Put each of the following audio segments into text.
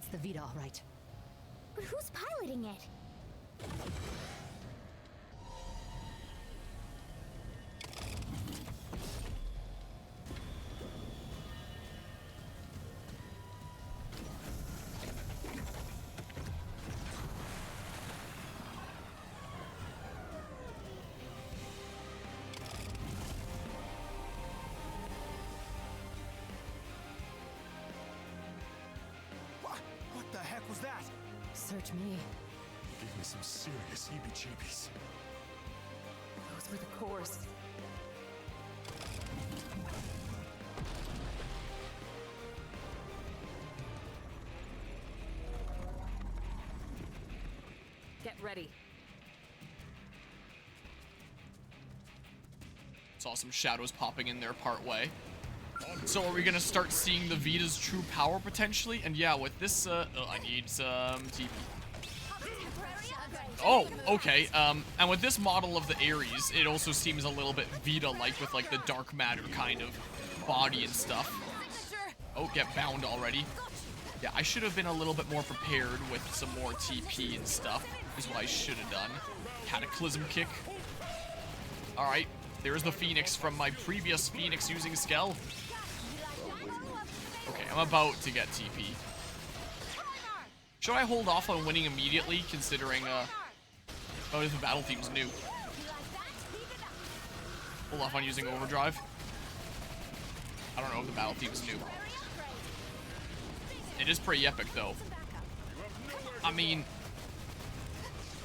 That's the Vita, all right. But who's piloting it? What the heck was that? Search me. Gave me some serious heebie-jeebies. Those were the cores. Get ready. Saw some shadows popping in there part way. So are we gonna start seeing the Vita's true power potentially? And yeah, with this, I need some TP. Oh, okay. And with this model of the Ares, it also seems a little bit Vita-like with like the dark matter kind of body and stuff. Oh, get bound already. Yeah, I should have been a little bit more prepared with some more TP and stuff, is what I should have done. Cataclysm kick. Alright, there's the Phoenix from my previous Phoenix using Skell. Okay, I'm about to get TP. Should I hold off on winning immediately, considering, oh, if the battle theme's new? Hold off on using Overdrive. I don't know if the battle theme's new. It is pretty epic, though. I mean,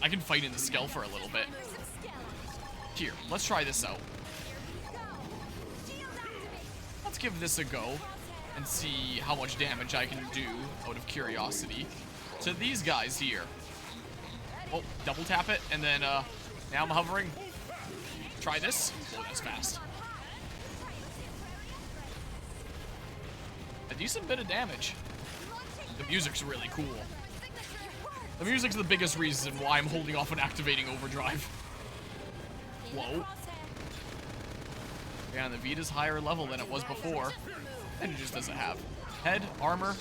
I can fight in the Skell for a little bit. Here, let's try this out. Let's give this a go and see how much damage I can do out of curiosity to these guys here. Oh, double tap it, and then, now I'm hovering. Try this. Oh, that's fast. A decent bit of damage. The music's really cool. The music's the biggest reason why I'm holding off on activating Overdrive. Whoa. Yeah, and the Vita's higher level than it was before. And it just doesn't have head, armor.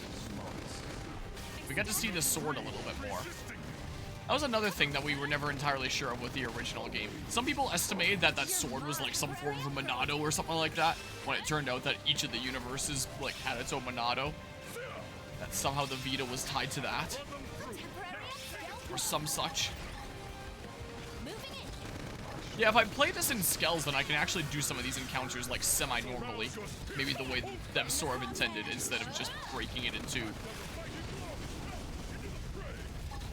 We got to see the sword a little bit more. That was another thing that we were never entirely sure of with the original game. Some people estimated that that sword was like some form of a Monado or something like that, when it turned out that each of the universes like had its own Monado. That somehow the Vita was tied to that. Or some such. Yeah, if I play this in Skells, then I can actually do some of these encounters like semi-normally. Maybe the way them sort of intended, instead of just breaking it in two.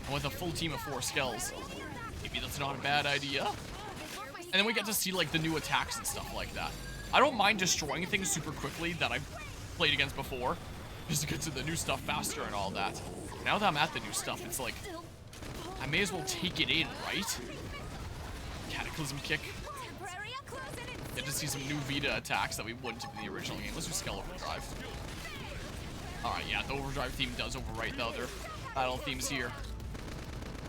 And with a full team of 4 Skells, maybe that's not a bad idea. And then we get to see like the new attacks and stuff like that. I don't mind destroying things super quickly that I played against before, just to get to the new stuff faster and all that. Now that I'm at the new stuff, it's like, I may as well take it in, right? Cataclysm kick. Get to see some new Vita attacks that we wouldn't have in the original game. Let's do Skell Overdrive. Alright, yeah, the Overdrive theme does overwrite the other battle themes here.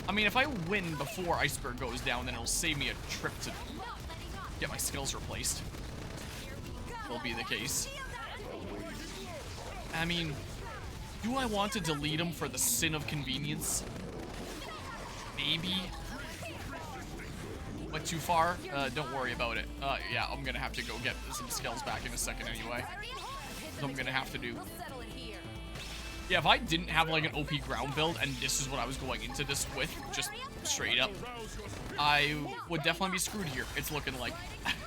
I mean, if I win before Iceberg goes down, then it'll save me a trip to get my skills replaced. Will be the case. I mean, do I want to delete him for the sin of convenience? Maybe. Went too far? Don't worry about it. Yeah, I'm gonna have to go get some skills back in a second anyway. So I'm gonna have to do. Yeah, if I didn't have like an OP ground build and this is what I was going into this with, just straight up, I would definitely be screwed here. It's looking like.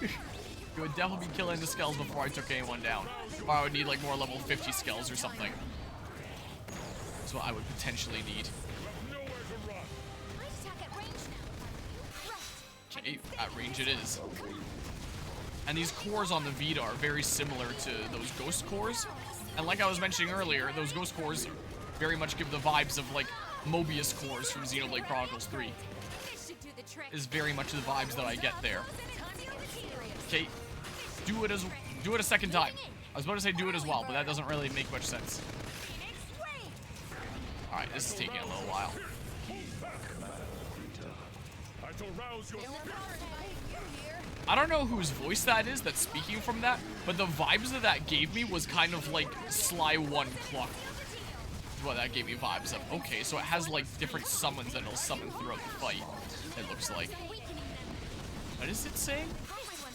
It would definitely be killing the skells before I took anyone down. Or I would need like more level 50 skells or something. That's what I would potentially need. Okay, at range it is. And these cores on the Vita are very similar to those ghost cores. And like I was mentioning earlier, those ghost cores very much give the vibes of like Mobius cores from Xenoblade Chronicles 3. Is very much the vibes that I get there. Okay, do it a second time. I was about to say do it as well, but that doesn't really make much sense. Alright, this is taking a little while. I don't know whose voice that is that's speaking from that, but the vibes that gave me was kind of like Sly 1 Cluck. Well, that gave me vibes of, okay, so it has like different summons that it'll summon throughout the fight, it looks like. What is it saying?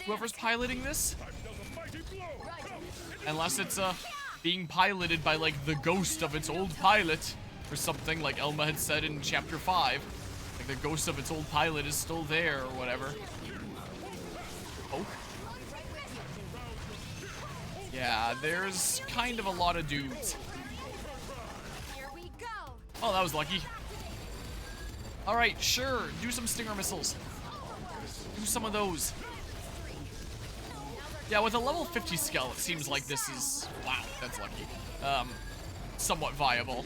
Whoever's piloting this? Unless it's being piloted by like the ghost of its old pilot or something, like Elma had said in chapter 5. Like the ghost of its old pilot is still there or whatever. Oh. Yeah, there's kind of a lot of dudes. Oh, that was lucky. Alright, sure. Do some stinger missiles. Do some of those. Yeah, with a level 50 skill, it seems like this is... Wow, that's lucky. Somewhat viable.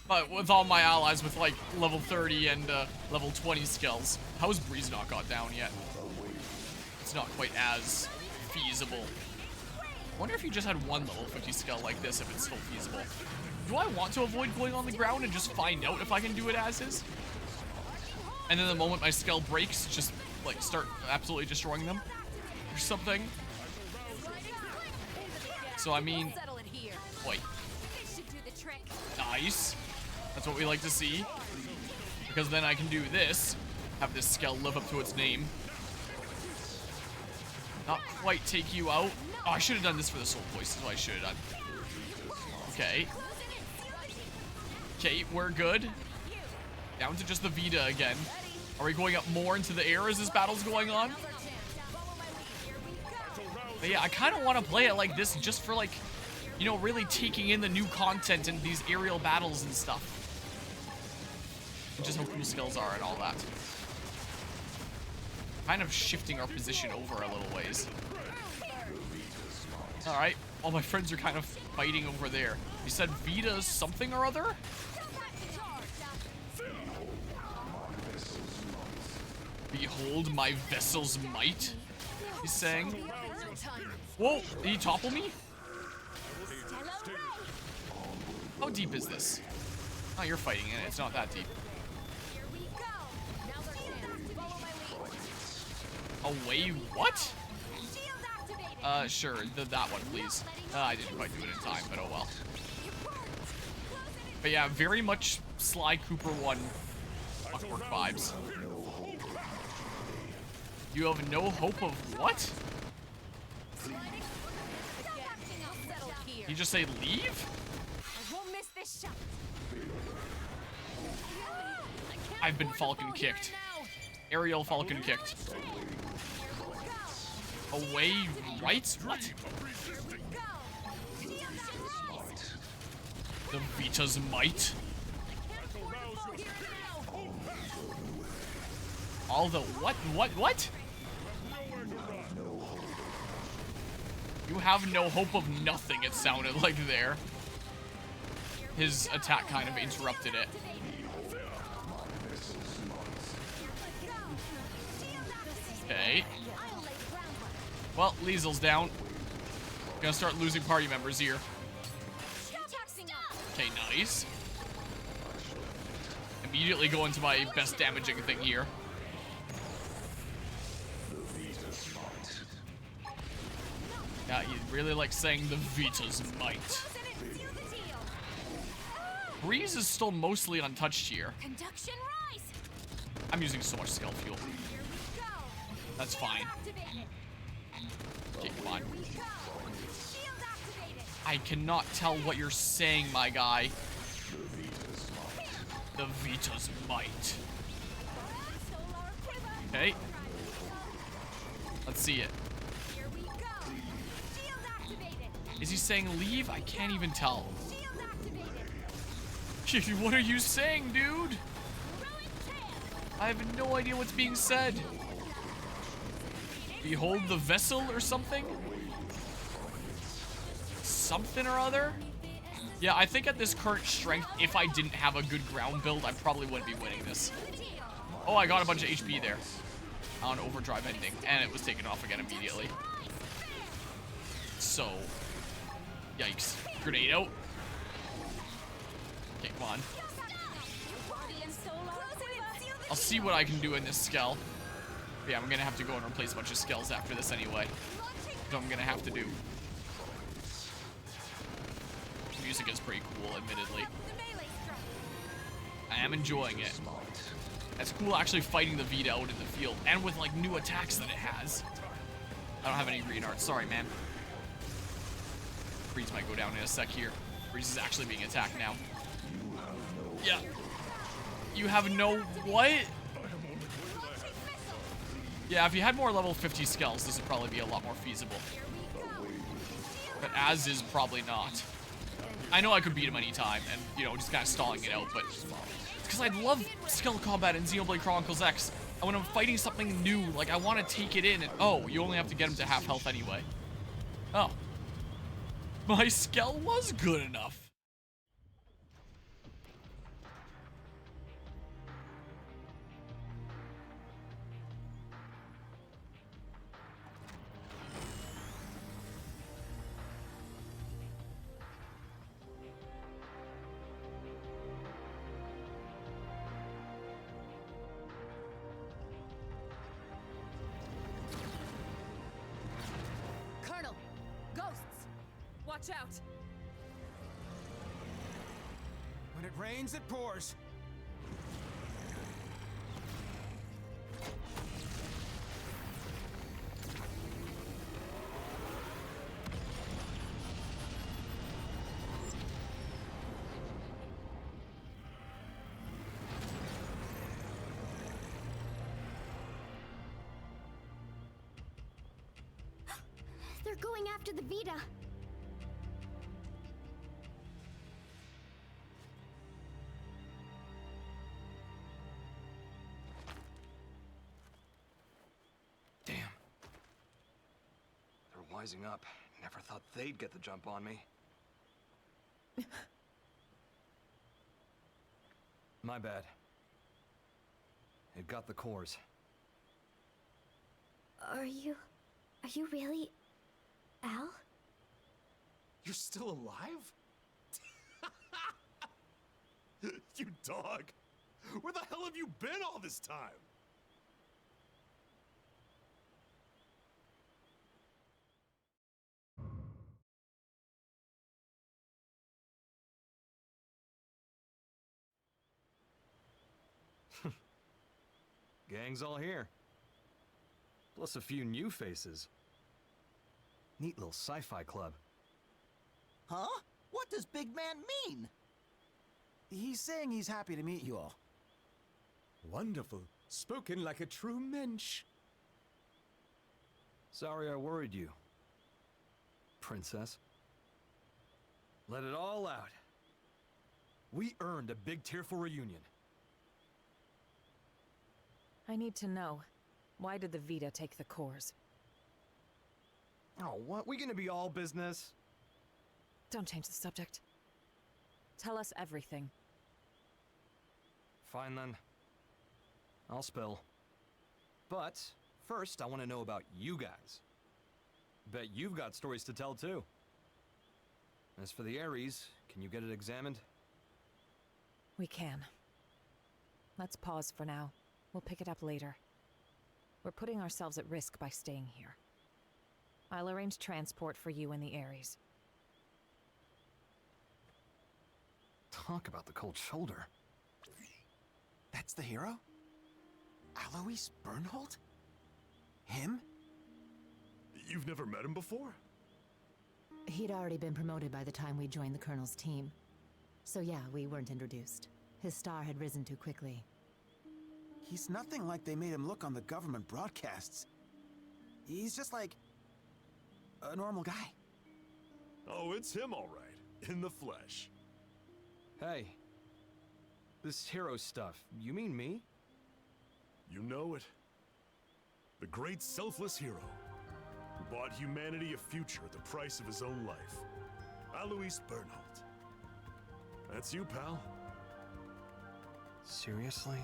But with all my allies with, like, level 30 and level 20 skills, how's Breeze not got down yet? It's not quite as feasible. I wonder if you just had one level 50 skill like this, if it's still feasible. Do I want to avoid going on the ground and just find out if I can do it as is? And then the moment my skill breaks, just, like, start absolutely destroying them? Or something? So, I mean... Wait. Nice. That's what we like to see. Because then I can do this. Have this skill live up to its name. Not quite take you out. Oh, I should have done this for the soul voice. That's what I should have done. Okay. Okay, we're good. Down to just the Vita again. Are we going up more into the air as this battle's going on? But yeah, I kind of want to play it like this just for, like, you know, really taking in the new content and these aerial battles and stuff. And just how cool skills are and all that. Kind of shifting our position over a little ways. Alright, all my friends are kind of fighting over there. You said Vita something or other? Behold my vessel's might, he's saying. Whoa, did he topple me? How deep is this? Oh, you're fighting it. It's not that deep. Away what? Sure, that one, please. I didn't quite do it in time, but oh well. But yeah, very much Sly Cooper 1 Clockwork vibes. You have no hope of what? You just say leave? I've been Falcon kicked. Aerial Falcon kicked. Away right? What? The Vita's might. All the what? You have no hope of nothing, it sounded like there. His attack kind of interrupted it. Okay. Well, Liesel's down. Gonna start losing party members here. Okay, nice. Immediately go into my best damaging thing here. Yeah, you really like saying the Vita's might. Breeze is still mostly untouched here. I'm using so much skill fuel. That's fine. Okay, come on. I cannot tell what you're saying, my guy. The Vita's might. Okay. Let's see it. Is he saying leave? I can't even tell. What are you saying, dude? I have no idea what's being said. Behold the vessel or something? Something or other? Yeah, I think at this current strength, if I didn't have a good ground build, I probably wouldn't be winning this. Oh, I got a bunch of HP there on overdrive ending, and it was taken off again immediately. So, yikes. Grenade out. Okay, come on. I'll see what I can do in this skill. But yeah, I'm gonna have to go and replace a bunch of skills after this anyway. So I'm gonna have to do. I'm music is pretty cool, admittedly. I am enjoying it. It's cool actually fighting the Vita out in the field, and with like new attacks that it has. I don't have any green art, sorry man. Breeze might go down in a sec here. Breeze is actually being attacked now. Yeah. You have no what? Yeah, if you had more level 50 skells, this would probably be a lot more feasible. But as is probably not. I know I could beat him anytime and, you know, just kind of stalling it out, but because I love skill combat in Xenoblade Chronicles X. And when I'm fighting something new, like I want to take it in and oh, you only have to get him to half health anyway. Oh. My skill was good enough. Colonel! Ghosts! Watch out! When it rains, it pours. They're going after the Vita. Damn. They're wising up. Never thought they'd get the jump on me. My bad. It got the cores. Are you really Al? You're still alive? You dog! Where the hell have you been all this time? Gang's all here. Plus a few new faces. Neat little sci-fi club. Huh? What does big man mean? He's saying he's happy to meet you all. Wonderful. Spoken like a true mensch. Sorry I worried you, princess. Let it all out. We earned a big tearful reunion. I need to know. Why did the Vita take the cores? Oh, what? We gonna be all business? Don't change the subject. Tell us everything. Fine then. I'll spill. But first, I want to know about you guys. Bet you've got stories to tell too. As for the Ares, can you get it examined? We can. Let's pause for now. We'll pick it up later. We're putting ourselves at risk by staying here. I'll arrange transport for you and the Ares. Talk about the cold shoulder. That's the hero? Alois Bernhold? Him? You've never met him before? He'd already been promoted by the time we joined the Colonel's team. So yeah, we weren't introduced. His star had risen too quickly. He's nothing like they made him look on the government broadcasts. He's just like a normal guy. Oh, it's him all right, in the flesh. Hey. This hero stuff, you mean me? You know it. The great selfless hero who bought humanity a future at the price of his own life. Alois Bernhold. That's you, pal. Seriously?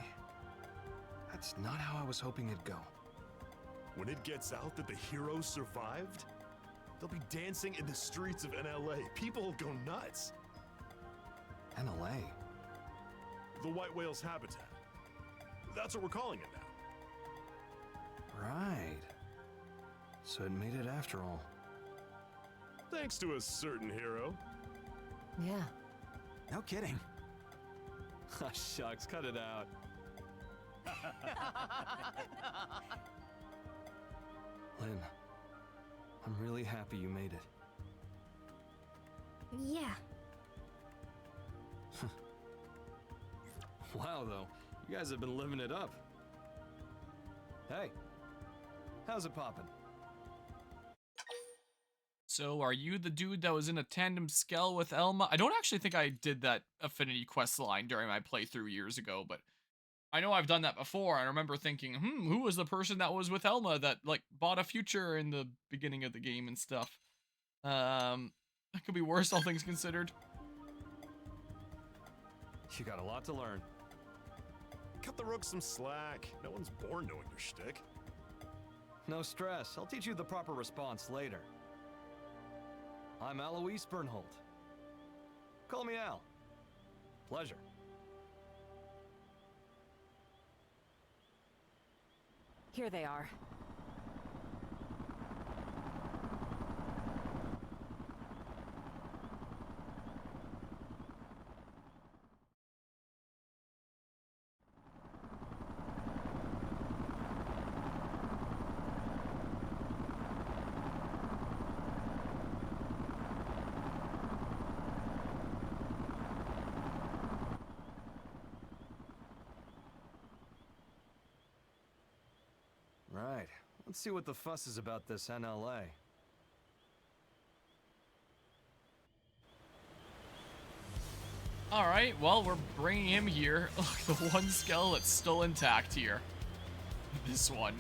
That's not how I was hoping it'd go. When it gets out that the hero survived, they'll be dancing in the streets of NLA. People will go nuts. NLA? The White Whale's habitat. That's what we're calling it now. Right. So it made it after all. Thanks to a certain hero. Yeah. No kidding. Ah, shucks, cut it out. Lynn, I'm really happy you made it. Yeah. Wow, though. You guys have been living it up. Hey, how's it poppin'? So, are you the dude that was in a tandem skell with Elma? I don't actually think I did that affinity quest line during my playthrough years ago, but I know I've done that before. I remember thinking, who was the person that was with Elma that, like, bought a future in the beginning of the game and stuff? That could be worse, all things considered. You got a lot to learn. Cut the rooks some slack. No one's born knowing your shtick. No stress. I'll teach you the proper response later. I'm Alois Bernhold. Call me Al. Pleasure. Here they are. Right. Let's see what the fuss is about this NLA. Alright, well, we're bringing him here. Look, the one skull that's still intact here. This one.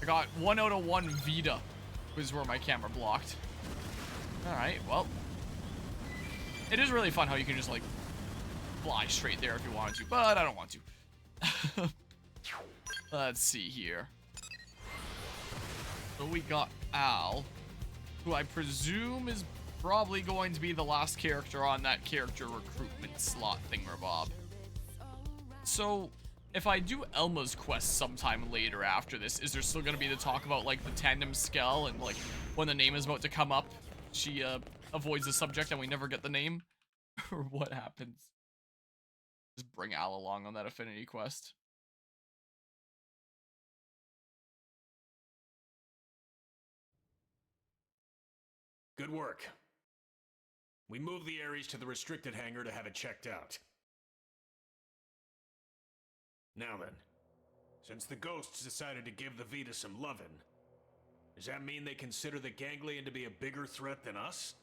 I got 1 out of 1 Vita, was where my camera blocked. Alright, well. It is really fun how you can just, like, fly straight there if you wanted to, but I don't want to. Let's see here. So we got Al, who I presume is probably going to be the last character on that character recruitment slot thingamabob. So, if I do Elma's quest sometime later after this, is there still going to be the talk about, like, the tandem skull and, like, when the name is about to come up, she avoids the subject and we never get the name? Or what happens? Just bring Al along on that affinity quest. Good work. We moved the Ares to the restricted hangar to have it checked out. Now then, since the ghosts decided to give the Vita some lovin', does that mean they consider the ganglion to be a bigger threat than us?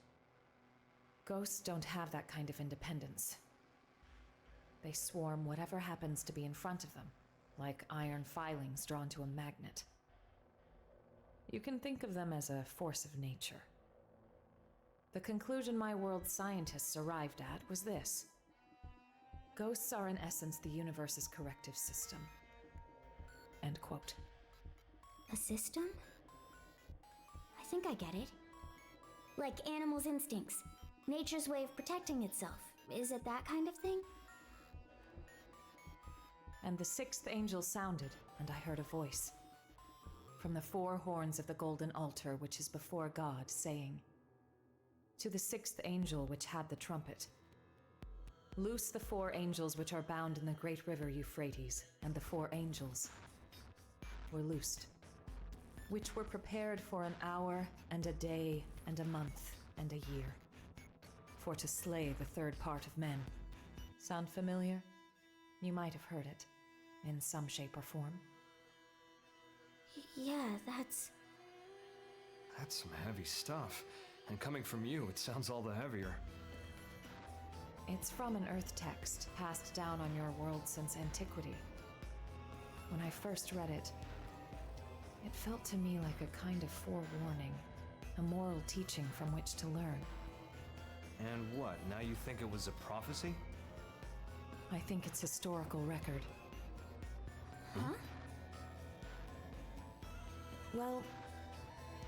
Ghosts don't have that kind of independence. They swarm whatever happens to be in front of them, like iron filings drawn to a magnet. You can think of them as a force of nature. The conclusion my world's scientists arrived at was this. Ghosts are in essence the universe's corrective system. End quote. A system? I think I get it. Like animals' instincts. Nature's way of protecting itself. Is it that kind of thing? And the sixth angel sounded, and I heard a voice. From the 4 horns of the golden altar which is before God, saying, to the 6th angel which had the trumpet, loose the 4 angels which are bound in the great river Euphrates, and the 4 angels were loosed, which were prepared for an hour, and a day, and a month, and a year, for to slay the 3rd part of men. Sound familiar? You might have heard it, in some shape or form. Yeah, that's That's some heavy stuff. And coming from you, it sounds all the heavier. It's from an Earth text passed down on your world since antiquity. When I first read it, it felt to me like a kind of forewarning, a moral teaching from which to learn. And what, now you think it was a prophecy? I think it's historical record. Huh? Well,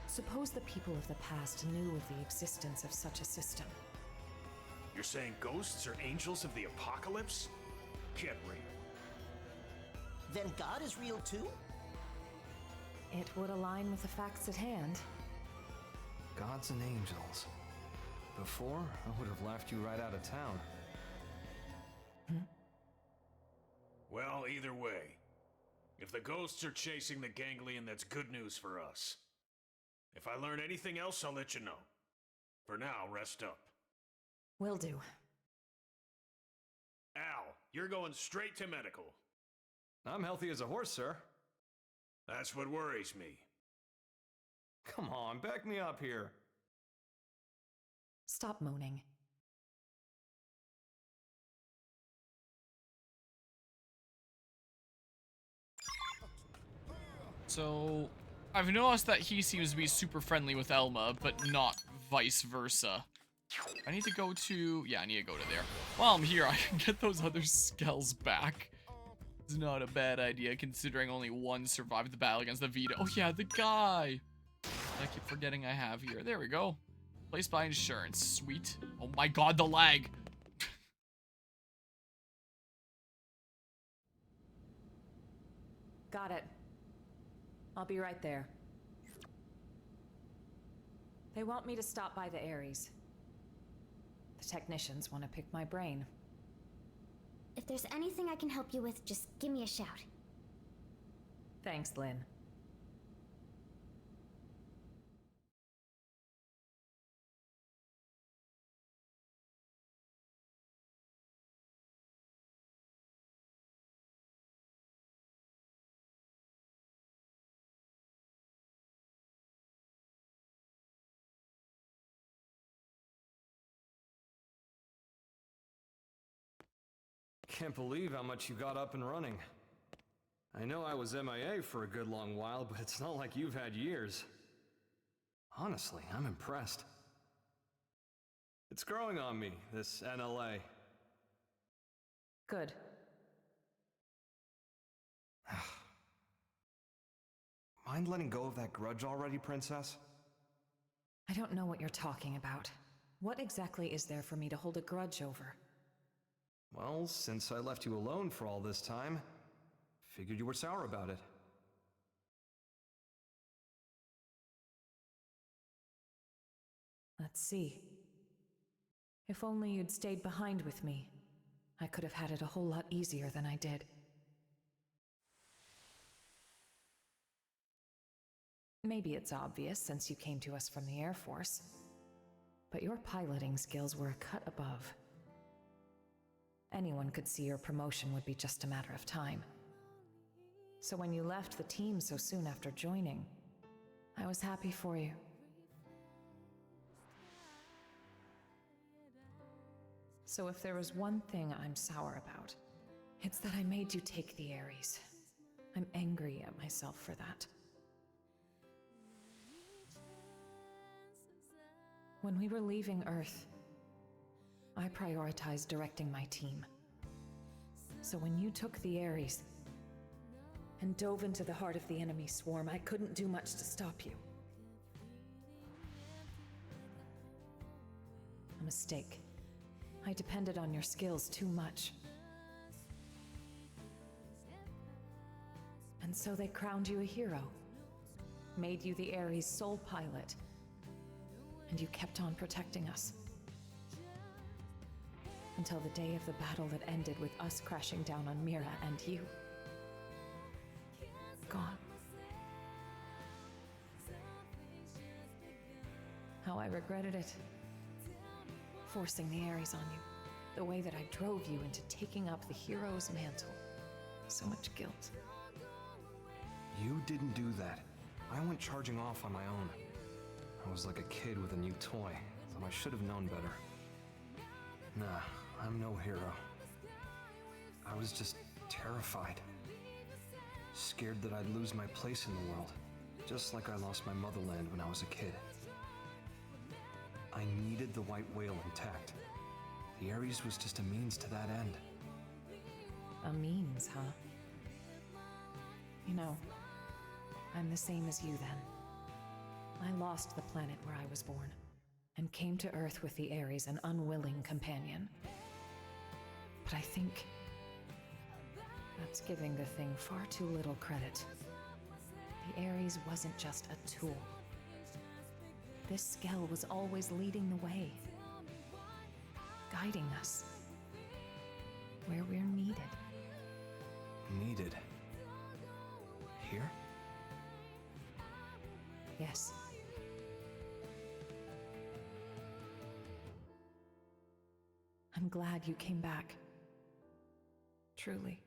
suppose the people of the past knew of the existence of such a system. You're saying ghosts are angels of the apocalypse? Get real. Then God is real too? It would align with the facts at hand. Gods and angels. Before, I would have laughed you right out of town. Well, either way, if the ghosts are chasing the ganglion, that's good news for us. If I learn anything else, I'll let you know. For now, rest up. Will do. Al, you're going straight to medical. I'm healthy as a horse, sir. That's what worries me. Come on, back me up here. Stop moaning. So, I've noticed that he seems to be super friendly with Elma, but not vice versa. I need to go to... Yeah, I need to go to there. While I'm here, I can get those other skells back. It's not a bad idea, considering only one survived the battle against the Vita. Oh yeah, the guy! I keep forgetting I have here. There we go. Placed by insurance. Sweet. Oh my god, the lag! Got it. I'll be right there. They want me to stop by the Ares. The technicians want to pick my brain. If there's anything I can help you with, just give me a shout. Thanks, Lynn. Can't believe how much you got up and running. I know I was MIA for a good long while, but it's not like you've had years. Honestly, I'm impressed. It's growing on me, this NLA. Good. Mind letting go of that grudge already, Princess? I don't know what you're talking about. What exactly is there for me to hold a grudge over? Well, since I left you alone for all this time, figured you were sour about it. Let's see. If only you'd stayed behind with me, I could have had it a whole lot easier than I did. Maybe it's obvious since you came to us from the Air Force, but your piloting skills were a cut above. Anyone could see your promotion would be just a matter of time. So when you left the team so soon after joining, I was happy for you. So if there was one thing I'm sour about, it's that I made you take the Ares. I'm angry at myself for that. When we were leaving Earth, I prioritized directing my team. So when you took the Ares and dove into the heart of the enemy swarm, I couldn't do much to stop you. A mistake. I depended on your skills too much. And so they crowned you a hero, made you the Ares' sole pilot, and you kept on protecting us. Until the day of the battle that ended with us crashing down on Mira and you. Gone. How I regretted it. Forcing the Ares on you. The way that I drove you into taking up the hero's mantle. So much guilt. You didn't do that. I went charging off on my own. I was like a kid with a new toy, so I should have known better. Nah, I'm no hero. I was just terrified. Scared that I'd lose my place in the world, just like I lost my motherland when I was a kid. I needed the white whale intact. The Ares was just a means to that end. A means, huh? You know, I'm the same as you then. I lost the planet where I was born, and came to Earth with the Ares, an unwilling companion. But I think that's giving the thing far too little credit. The Ares wasn't just a tool. This Skell was always leading the way, guiding us where we're needed. Needed. Here? Yes. I'm glad you came back. Truly.